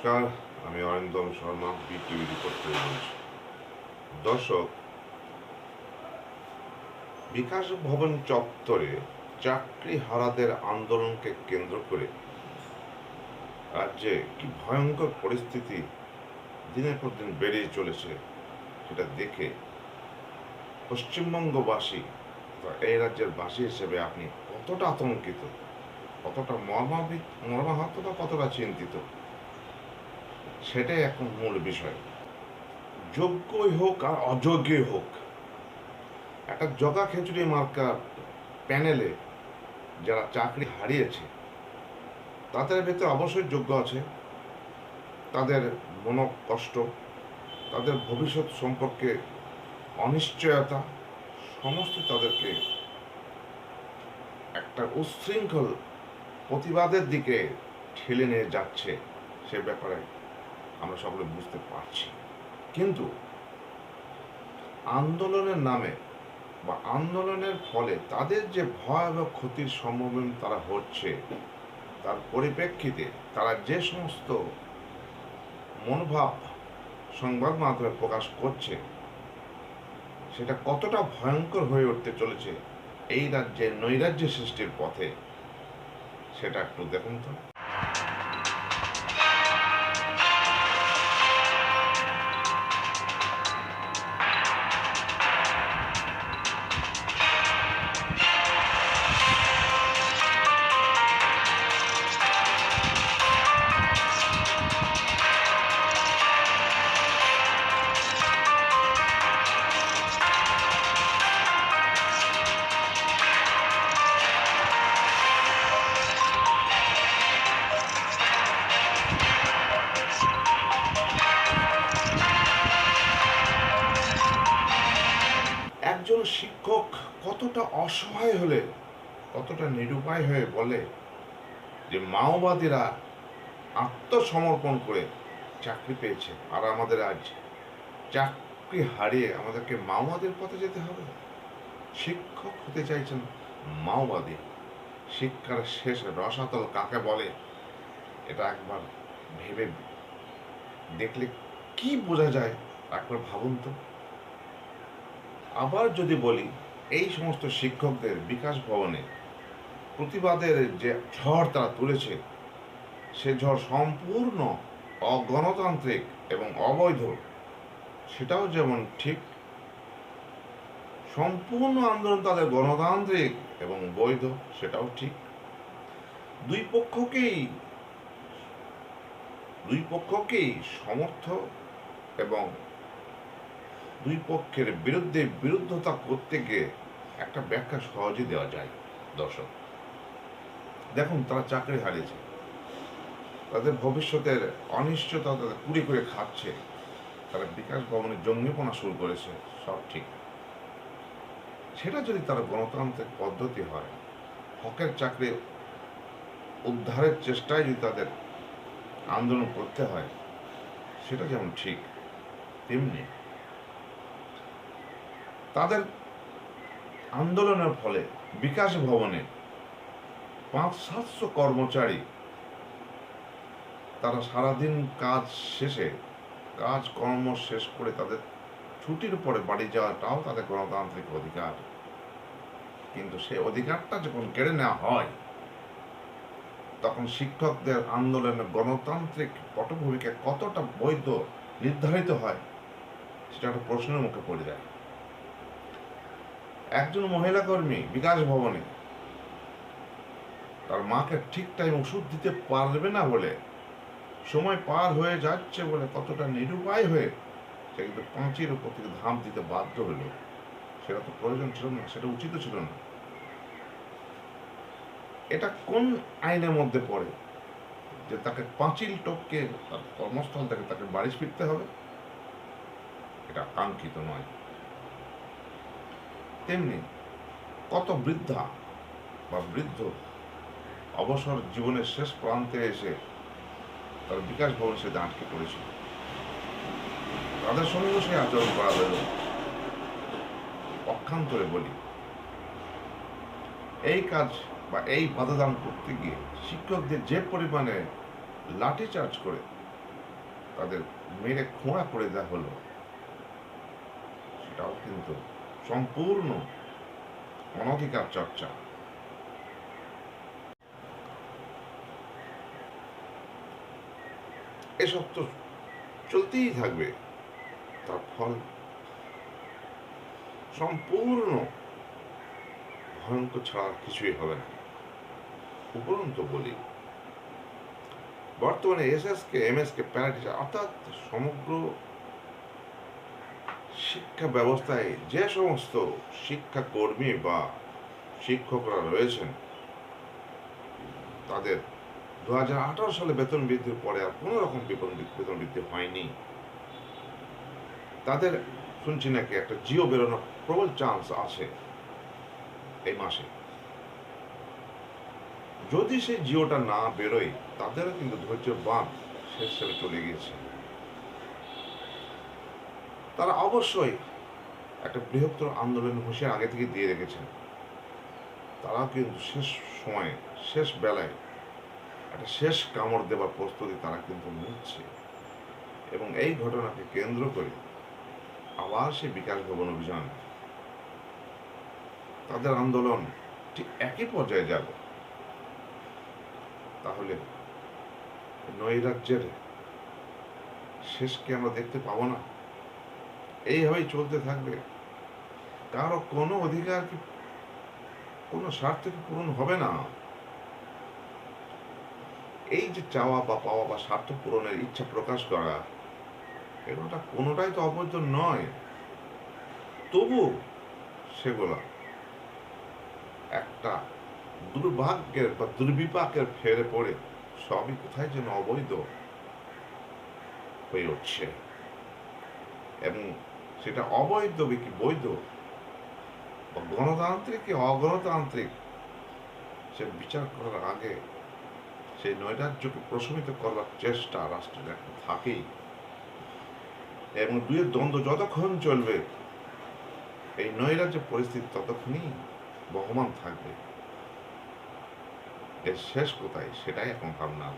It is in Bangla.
নমস্কার, আমি অরিন্দম শর্মা, বিটিভি রিপোর্টার মঞ্চ। দর্শক, বিকাশ ভবন চত্বরে চাকরি হারাদের আন্দোলনকে কেন্দ্র করে রাজ্যে কি ভয়ঙ্কর পরিস্থিতি দিনের পর দিন বেড়েই চলেছে, সেটা দেখে পশ্চিমবঙ্গবাসী বা এই রাজ্যের বাসী হিসেবে আপনি কতটা আতঙ্কিত, কতটা মর্মাহত বা কতটা চিন্তিত, সেটাই এখন মূল বিষয়। যোগ্যই হোক আর অযোগ্যই হোক, একটা জগা খিচুড়ি মার্কা প্যানেলে যারা চাকরি হারিয়েছে তাদের ভেতরে অবশ্যই যোগ্য আছে। তাদের মনোকষ্ট, তাদের ভবিষ্যৎ সম্পর্কে অনিশ্চয়তা, সমস্ত তাদেরকে একটা উচ্ছৃঙ্খল প্রতিবাদের দিকে ঠেলে নিয়ে যাচ্ছে, সে ব্যাপারে আমরা সকলে বুঝতে পারছি। কিন্তু আন্দোলনের নামে বা আন্দোলনের ফলে তাদের যে ভয়াবহ ক্ষতির সম্মুখীন তারা হচ্ছে, তার পরিপ্রেক্ষিতে তারা যে সমস্ত মনোভাব সংবাদ মাধ্যমে প্রকাশ করছে, সেটা কতটা ভয়ঙ্কর হয়ে উঠতে চলেছে এই রাজ্যে নৈরাজ্য সৃষ্টির পথে, সেটা একটু দেখুন তো। একজন শিক্ষক কতটা অসহায় হলে, কতটা নিরুপায় হয়ে বলে যে মাওবাদীরা আত্মসমর্পণ করে চাকরি পেয়েছে, আর আমাদের আজ চাকরি হারিয়ে আমাদেরকে মাওবাদীর পথে যেতে হবে। শিক্ষক হতে চাইছেন মাওবাদী। শিক্ষার শেষ রসাতল কাকে বলে, এটা একবার ভেবে দেখলে কি বোঝা যায়, একবার ভাবুন তো। আবার যদি বলি, এই সমস্ত শিক্ষকদের বিকাশ ভবনে প্রতিবাদের যে ঝড় তারা তুলেছে, সে ঝড় সম্পূর্ণ অগণতান্ত্রিক এবং অবৈধ, সেটাও যেমন ঠিক। সম্পূর্ণ আন্দোলন তাদের গণতান্ত্রিক এবং বৈধ, সেটাও ঠিক। দুই পক্ষকেই সমর্থ এবং দুই পক্ষের বিরুদ্ধে বিরুদ্ধতা করতে গিয়ে একটা ব্যাখ্যা সহজে দেওয়া যায়। দর্শক দেখুন, তারা চাকরি হারিয়েছে, তাদের ভবিষ্যতের অনিশ্চয়তা তাদের কুড়ি করে খাচ্ছে, তারা বিকাশ ভবনে জঙ্গিপনা শুরু করেছে, সব ঠিক। সেটা যদি তারা গণতান্ত্রিক পদ্ধতি হয়, হকের চাকরি উদ্ধারের চেষ্টায় যদি তাদের আন্দোলন করতে হয়, সেটা যেমন ঠিক, তেমনি তাদের আন্দোলনের ফলে বিকাশ ভবনে 500-700 কর্মচারী তারা সারাদিন কাজকর্ম শেষ করে তাদের ছুটির পরে বাড়ি যাওয়াটাও তাদের গণতান্ত্রিক অধিকার। কিন্তু সেই অধিকারটা যখন কেড়ে নেওয়া হয়, তখন শিক্ষকদের আন্দোলনের গণতান্ত্রিক পটভূমিকা কতটা বৈধ নির্ধারিত হয়, সেটা একটা প্রশ্নের মুখে পড়ে যায়। একজন মহিলা কর্মী বিকাশ ভবনে তার মাকে ঠিক টাইম ওষুধ দিতে পারবে না বলে, সময় পার হয়ে যাচ্ছে বলে কতটা নিরুপায় হয়ে সে কিন্তু পাঁচির উপর থেকে ধাপ দিতে বাধ্য হলো। সেটা তো প্রয়োজন ছিল না, সেটা উচিত ছিল না। এটা কোন আইনের মধ্যে পড়ে যে তাকে পাঁচিল টপকে তার কর্মস্থল থেকে তাকে বাড়ি ফিরতে হবে? এটা কাঙ্ক্ষিত নয়। তেমনি কত বৃদ্ধা বা বৃদ্ধ অবসর জীবনের শেষ প্রান্তে এসে তার বিকাশ ভবন সে আটকে পড়েছিল, তাদের সঙ্গেও সে আচরণ করা হলো। পক্ষান্তরে বলি, এই কাজ বা এই বাধাদান করতে গিয়ে শিক্ষকদের যে পরিমাণে লাঠিচার্জ করে তাদের মেরে খোঁড়া করে দেওয়া হলো, সেটাও কিন্তু সম্পূর্ণ অনধিকার চর্চা। এসব তো চলতেই থাকবে, তার ফল সম্পূর্ণ ভয়ঙ্কর ছাড়া কিছুই হবে না। উপরন্তু বলি, বর্তমানে এসএসকে এমএসকে প্যারাটিচার অর্থাৎ সমগ্র শিক্ষা ব্যবস্থায় যে সমস্ত শিক্ষাকর্মী বা শিক্ষকরা রয়েছেন, তাদের 2018 সালে বেতন বৃদ্ধির পরে আর কোনো রকম বেতন বৃদ্ধি হয়নি। তাদের শুনছি নাকি একটা জিও বেরোনোর প্রবল চান্স আছে এই মাসে। যদি সেই জিওটা না বেরোয়, তাদেরও কিন্তু ধৈর্য বাঁধ শেষ হিসেবে চলে গিয়েছে। তারা অবশ্যই একটা বৃহত্তর আন্দোলন হুঁশিয়ার আগে থেকে দিয়ে রেখেছেন। তারাও কিন্তু শেষ সময়ে, শেষ বেলায় একটা শেষ কামড় দেবার প্রস্তুতি তারা কিন্তু নিচ্ছে। এবং এই ঘটনাকে কেন্দ্র করে আবার সেই বিকাশ ভবন অভিযান, তাদের আন্দোলন ঠিক একই পর্যায়ে যাবে। তাহলে নৈরাজ্যের শেষ কি আমরা দেখতে পাবো না? এইভাবেই চলতে থাকবে। কারো কোনো অধিকার কি, কোনো স্বার্থ কি পূরণ হবে না? এই যে চাওয়া বা পাওয়া বা স্বার্থ পূরণের ইচ্ছা প্রকাশ করা, এগুলোটা কোনোটাই তো অবৈধ নয়। তবু সেগুলা একটা দুর্ভাগ্যের বা দুর্বিপাকের ফেরে পড়ে সবই কোথায় যেন অবৈধ হয়ে উঠছে। এবং সেটা অবৈধ কি বৈধ, বা গণতান্ত্রিক কি অগণতান্ত্রিক, সে বিচার করার আগে সেই নৈরাজ্যকে প্রশমিত করবার চেষ্টা রাষ্ট্রের একটা থাকেই। এবং দুয়ের দ্বন্দ্ব যতক্ষণ চলবে, এই নৈরাজ্য পরিস্থিতি ততক্ষণই বহমান থাকবে। এর শেষ কোথায় সেটাই এখন ভাবনা।